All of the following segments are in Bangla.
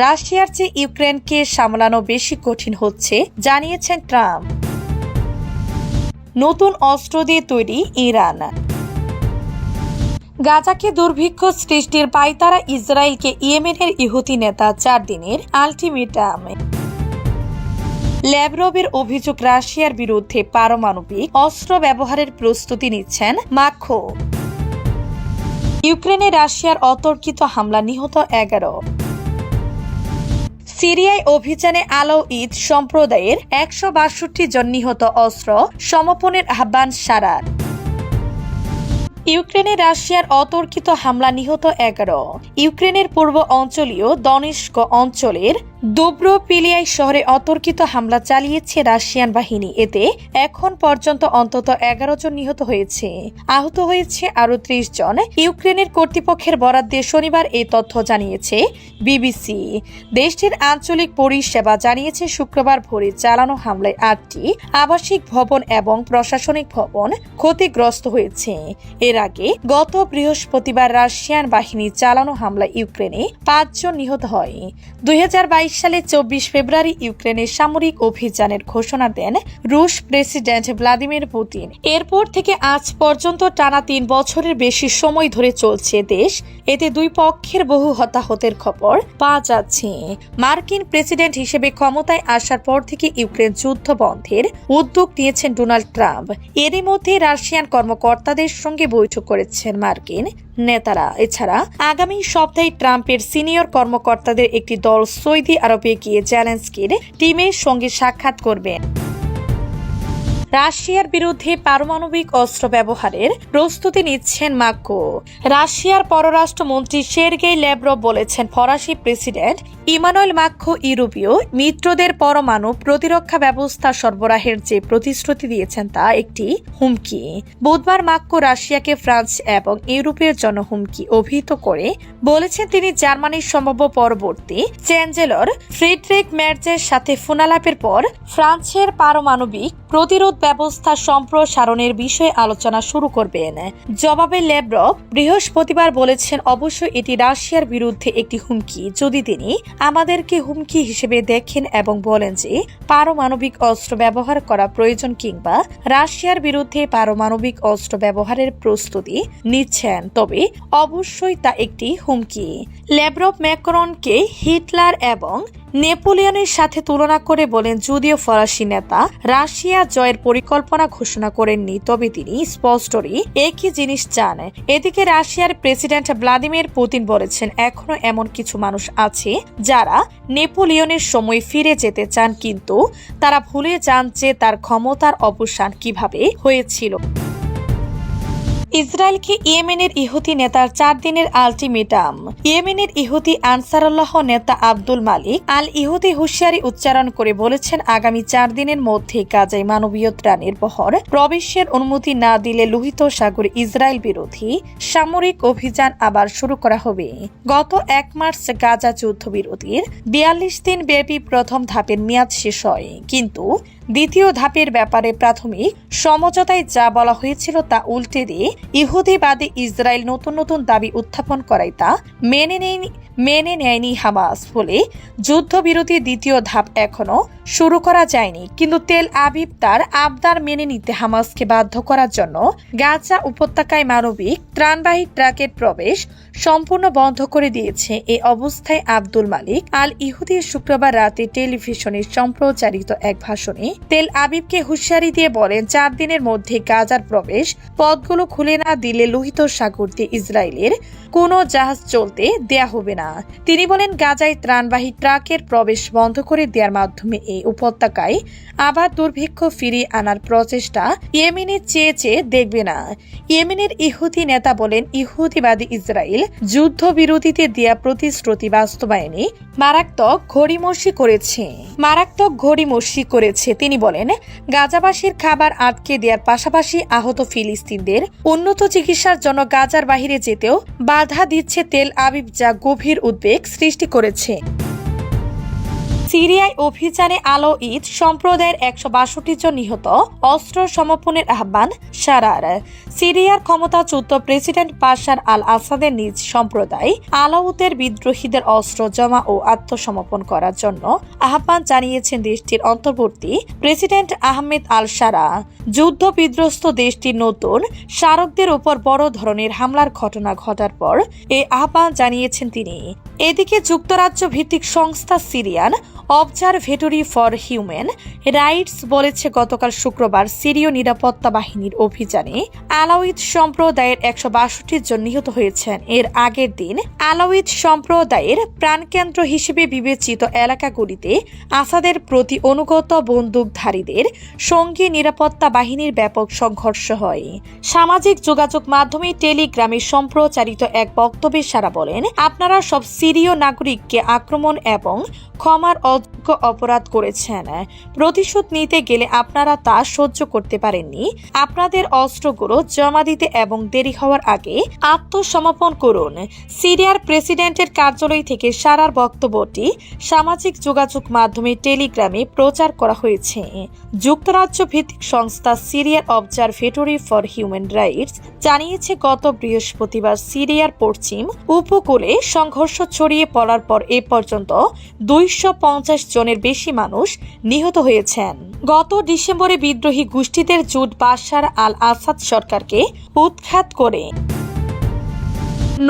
রাশিয়ার চেয়ে ইউক্রেনকে সামলানো বেশি কঠিন হচ্ছে জানিয়েছেন ট্রাম্প। নতুন অস্ত্র দিয়ে তৈরি ইরান। গাজাকে দুর্ভিক্ষ সৃষ্টির পায়তারা ইসরায়েলকে ইয়েমেনের ইহুতি নেতা 4 দিনের আলটিমেটাম। ল্যাভরভের অভিযোগ, রাশিয়ার বিরুদ্ধে পারমাণবিক অস্ত্র ব্যবহারের প্রস্তুতি নিচ্ছেন মাস্কো। ইউক্রেনে রাশিয়ার অতর্কিত হামলা, নিহত 11। সিরিয়ায় অভিযানে আলাউইদ সম্প্রদায়ের 162 জন নিহত, অস্ত্র সমর্পণের আহ্বান সারার। ইউক্রেনে রাশিয়ার অতর্কিত হামলা, নিহত 11। ইউক্রেনের পূর্ব অঞ্চলীয় দনেস্ক অঞ্চলের দুব্রোপিলিয়াই শহরে অতর্কিত হামলা চালিয়েছে রাশিয়ান বাহিনী। এতে এখন পর্যন্ত অন্তত 11 জন নিহত হয়েছে, আহত হয়েছে আরও 30 জন। ইউক্রেনের কর্তৃপক্ষের বরাত দিয়ে শনিবার এই তথ্য জানিয়েছে বিবিসি। দেশটির আঞ্চলিক পরিষেবা জানিয়েছে শুক্রবার ভোরে চালানো হামলায় 8টি আবাসিক ভবন এবং প্রশাসনিক ভবন ক্ষতিগ্রস্ত হয়েছে। এর আগে গত বৃহস্পতিবার রাশিয়ান বাহিনী চালানো হামলায় ইউক্রেনে 5 জন নিহত হয়। 2022 সালে 24 ফেব্রুয়ারি ইউক্রেনের সামরিক অভিযানের ঘোষণা দেন রুশ প্রেসিডেন্ট ভ্লাদিমির পুতিন। এরপর থেকে আজ পর্যন্ত টানা 3 বছরের বেশি সময় ধরে চলছে দেশ। এতে দুই পক্ষের বহু হতাহতের খবর পাওয়া যাচ্ছে। মার্কিন প্রেসিডেন্ট হিসেবে ক্ষমতায় আসার পর থেকে ইউক্রেন যুদ্ধ বন্ধের উদ্যোগ নিয়েছেন ডোনাল্ড ট্রাম্প। এরই মধ্যে রাশিয়ান কর্মকর্তাদের সঙ্গে বৈঠক করেছেন মার্কিন নেতারা। এছাড়া আগামী সপ্তাহে ট্রাম্পের সিনিয়র কর্মকর্তাদের একটি দল সৌদি আরবে গিয়ে জেলেনস্কির টিমের সঙ্গে সাক্ষাৎ করবেন। রাশিয়ার বিরুদ্ধে পারমাণবিক অস্ত্র ব্যবহারের প্রস্তুতি নিচ্ছেন মাস্কো। রাশিয়ার পররাষ্ট্রমন্ত্রী সের্গেই ল্যাভরভ বলেছেন, ফরাসি প্রেসিডেন্ট ইমানুয়েল মাক্রো ইউরোপীয় মিত্রদের পরমাণু প্রতিরক্ষা ব্যবস্থা সরবরাহের যে প্রতিশ্রুতি দিয়েছেন তা একটি হুমকি। বুধবার মাক্রো রাশিয়াকে ফ্রান্স এবং ইউরোপের জন্য হুমকি অভিহিত করে বলেছেন তিনি জার্মানির সম্ভাব্য পরবর্তী চ্যান্সেলর ফ্রিডরিখ মের্জের সাথে ফোনালাপের পর ফ্রান্সের পারমাণবিক প্রতিরোধ ব্যবস্থা সম্প্রসারণের বিষয়ে আলোচনা শুরু করবেন। জবাবে ল্যাভরভ বৃহস্পতিবার বলেছেন, অবশ্যই এটি রাশিয়ার বিরুদ্ধে একটি হুমকি। যদি তিনি আমাদেরকে হুমকি হিসেবে দেখেন এবং বলেন যে পারমাণবিক অস্ত্র ব্যবহার করা প্রয়োজন কিংবা রাশিয়ার বিরুদ্ধে পারমাণবিক অস্ত্র ব্যবহারের প্রস্তুতি নিচ্ছেন, তবে অবশ্যই তা একটি হুমকি। ল্যাভরভ ম্যাক্রনকে হিটলার এবং নেপোলিয়নের সাথে তুলনা করে বলেন, যদিও ফরাসি নেতা রাশিয়া জয়ের পরিকল্পনা ঘোষণা করেননি, তবে তিনি স্পষ্টই একই জিনিস চান। এদিকে রাশিয়ার প্রেসিডেন্ট ভ্লাদিমির পুতিন বলেছেন, এখনো এমন কিছু মানুষ আছে যারা নেপোলিয়নের সময় ফিরে যেতে চান, কিন্তু তারা ভুলে যান যে তার ক্ষমতার অবসান কিভাবে হয়েছিল। ইসরায়েলকে ইয়েমেনের ইহুতি নেতার 4 দিনের আলটিমেটাম। ইয়েমেনের ইহুতি আনসারুল্লাহ নেতা আব্দুল মালিক আল ইহুদি হুঁশিয়ারি উচ্চারণ করে বলেছেন, আগামী 4 দিনের মধ্যে গাজায় মানবীয় ত্রাণের বহর প্রবেশের অনুমতি না দিলে লোহিত সাগরে ইসরায়েল বিরোধী সামরিক অভিযান আবার শুরু করা হবে। গত 1 মার্চ গাজা যুদ্ধবিরতির 42 দিন ব্যাপী প্রথম ধাপের মেয়াদ শেষ হয়, কিন্তু দ্বিতীয় ধাপের ব্যাপারে প্রাথমিক সমঝোতায় যা বলা হয়েছিল তা উল্টে দিয়ে ইহুদিবাদী ইসরায়েল নতুন নতুন দাবি উত্থাপন করায় তা মেনে নেয়নি হামাস। ফলে যুদ্ধবিরতির দ্বিতীয় ধাপ এখনো শুরু করা যায়নি, কিন্তু তেল আবিব তার আবদার মেনে নিতে হামাসকে বাধ্য করার জন্য গাজা উপত্যকায় মানবিক ত্রাণবাহী ট্রাকের প্রবেশ সম্পূর্ণ বন্ধ করে দিয়েছে। এই অবস্থায় আব্দুল মালিক আল ইহুদি শুক্রবার রাতে টেলিভিশনে সম্প্রচারিত এক ভাষণে তেল আবিবকে হুঁশিয়ারি দিয়ে বলেন, 4 দিনের মধ্যে গাজার প্রবেশ পথগুলো খুলে না দিলে লোহিত সাগর দিয়ে ইসরায়েলের কোনো জাহাজ চলতে দেয়া হবে না। তিনি বলেন, গাজায় ত্রাণবাহী ট্রাকের প্রবেশ বন্ধ করে দেওয়ার মাধ্যমে এই উপত্যকায় আবার দুর্ভিক্ষ ফিরিয়ে আনার প্রচেষ্টা ইয়েমেনের চেয়ে দেখবে না। ইয়েমেনের ইহুদি নেতা বলেন, ইহুদিবাদী ইসরায়েল যুদ্ধবিরতিতে দেয়া প্রতিশ্রুতি বাস্তবায়নে মারাত্মক ঘড়িমসি করেছে। তিনি বলেন, গাজাবাসীর খাবার আটকে দেওয়ার পাশাপাশি আহত ফিলিস্তিনদের উন্নত চিকিৎসার জন্য গাজার বাহিরে যেতেও বাধা দিচ্ছে তেল আবিব, যা গভীর উদ্বেগ সৃষ্টি করেছে। সিরিয়ায় অভিযানে আলাউইদ সম্প্রদায়ের 162 জন নিহত, অস্ত্র সমর্পণের আহ্বান সারার। সিরিয়ার ক্ষমতাচ্যুত প্রেসিডেন্ট বাশার আল আসাদের নিজ সম্প্রদায় আলাউদের বিদ্রোহীদের অস্ত্র জমা ও আত্মসমর্পণ করার জন্য আহ্বান জানিয়েছেন দেশটির অন্তর্বর্তী প্রেসিডেন্ট আহমেদ আল সারা। যুদ্ধ বিধ্বস্ত দেশটির নতুন স্মারকদের উপর বড় ধরনের হামলার ঘটনা ঘটার পর এই আহ্বান জানিয়েছেন তিনি। এদিকে যুক্তরাজ্য ভিত্তিক সংস্থা Syrian observatory for human rights বলেছে, গতকাল শুক্রবার সিরীয় নিরাপত্তা বাহিনীর অভিযানে আলাউইদ সম্প্রদায়ের 162 জন নিহত হয়েছেন। এর আগের দিন আলাউইদ সম্প্রদায়ের প্রাণকেন্দ্র হিসেবে বিবেচিত এলাকাগুলিতে আসাদের প্রতি অনুগত বন্দুকধারীদের সঙ্গে নিরাপত্তা বাহিনীর ব্যাপক সংঘর্ষ হয়। সামাজিক যোগাযোগ মাধ্যমে টেলিগ্রামে সম্প্রচারিত এক বক্তব্যে সারা বলেন, আপনারা সব সিরীয় নাগরিককে আক্রমণ এবং ক্ষমার অযোগ্য অপরাধ করেছেন। প্রতিশোধ নিতে গেলে আপনারা তা সহ্য করতে পারেননি। আপনাদের অস্ত্রগুলো জমা দিতে এবং দেরি হওয়ার আগে আত্মসমর্পণ করুন। সিরিয়ার প্রেসিডেন্টের কার্যালয় থেকে সারার বক্তব্যটি সামাজিক যোগাযোগ মাধ্যমে টেলিগ্রামে প্রচার করা হয়েছে। যুক্তরাজ্য ভিত্তিক সংস্থা সিরিয়ার অবজারভেটরি ফর হিউম্যান রাইটস জানিয়েছে, গত বৃহস্পতিবার সিরিয়ার পশ্চিম উপকূলে সংঘর্ষ ছড়িয়ে পড়ার পর এ পর্যন্ত 250 জনের বেশি মানুষ নিহত হয়েছেন। গত ডিসেম্বরে বিদ্রোহী গোষ্ঠীদের জোট বাশার আল আসাদ সরকারকে উৎখাত করে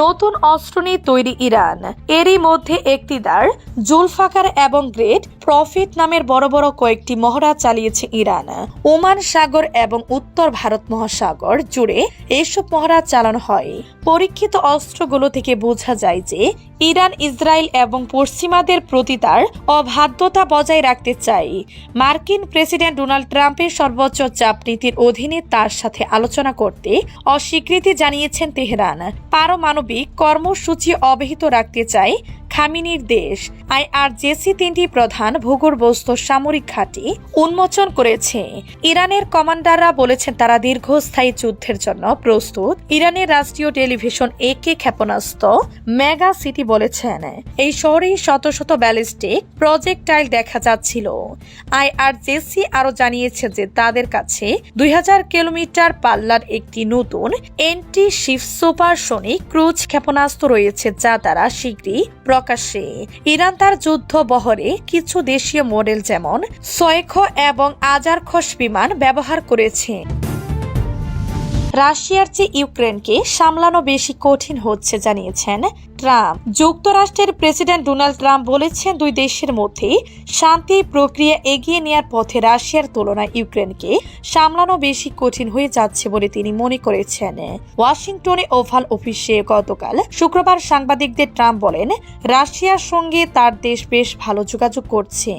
নতুন অস্ত্র নিয়ে তৈরি ইরান। এরই মধ্যে ইকতিদার, জুলফাকার এবং গ্রেট প্রফিট নামের বড় বড় কয়েকটি মহড়া চালিয়েছে ইরান। ওমান সাগর এবং উত্তর ভারত মহাসাগর জুড়ে এসব মহড়া চালানো হয়। পরীক্ষিত অস্ত্রগুলো থেকে বোঝা যায় যে ইরান ইসরায়েল এবং পশ্চিমাদের প্রতি তার অবাধ্যতা বজায় রাখতে চায়। মার্কিন প্রেসিডেন্ট ডোনাল্ড ট্রাম্পের সর্বোচ্চ চাপ নীতির অধীনে তার সাথে আলোচনা করতে অস্বীকৃতি জানিয়েছেন তেহরান। পারমাণবিক কর্মসূচি অব্যাহত রাখতে চায় খামিনির দেশ। আইআরজিসি 3টি প্রধান ভূগর্ভস্থ সামরিক ঘাঁটি উন্মোচন করেছে। ইরানের কমান্ডাররা বলেছেন তারা দীর্ঘস্থায়ী যুদ্ধের জন্য প্রস্তুত। ইরানের রাষ্ট্রীয় টেলিভিশন একে ক্ষেপণাস্ত্র মেগা সিটি বলেছেন, এই শহরে শত শত ব্যালিস্টিক প্রজেক্টাইল দেখা যাচ্ছিল। আইআরজিসি আরও জানিয়েছে যে তাদের কাছে 2000 কিলোমিটার পাল্লার একটি নতুন এন্টি শিপ সুপারসনিক ক্রুজ ক্ষেপণাস্ত্র রয়েছে, যা তারা শীঘ্রই প্রকাশ্যে। ইরান তার যুদ্ধ বহরে কিছু দেশীয় মডেল যেমন সয়েখ এবং আজারখস বিমান ব্যবহার করেছে। রাশিয়ার চেয়ে ইউক্রেনকে সামলানো বেশি কঠিন হচ্ছে জানিয়েছেন ট্রাম্প। যুক্তরাষ্ট্রের প্রেসিডেন্ট ডোনাল্ড ট্রাম্প বলেছেন, দুই দেশের মধ্যে শান্তি প্রক্রিয়া এগিয়ে নেওয়ার পথে রাশিয়ার তুলনায় ইউক্রেনকে সামলানো বেশি কঠিন হয়ে যাচ্ছে বলে তিনি মনে করেছেন। ওয়াশিংটনে ওভাল অফিসে গতকাল শুক্রবার সাংবাদিকদের ট্রাম্প বলেন, রাশিয়ার সঙ্গে তার দেশ বেশ ভালো যোগাযোগ করছে।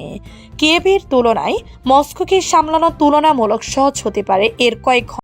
কিয়েভের তুলনায় মস্কোকে সামলানো তুলনামূলক সহজ হতে পারে। এর কয়েক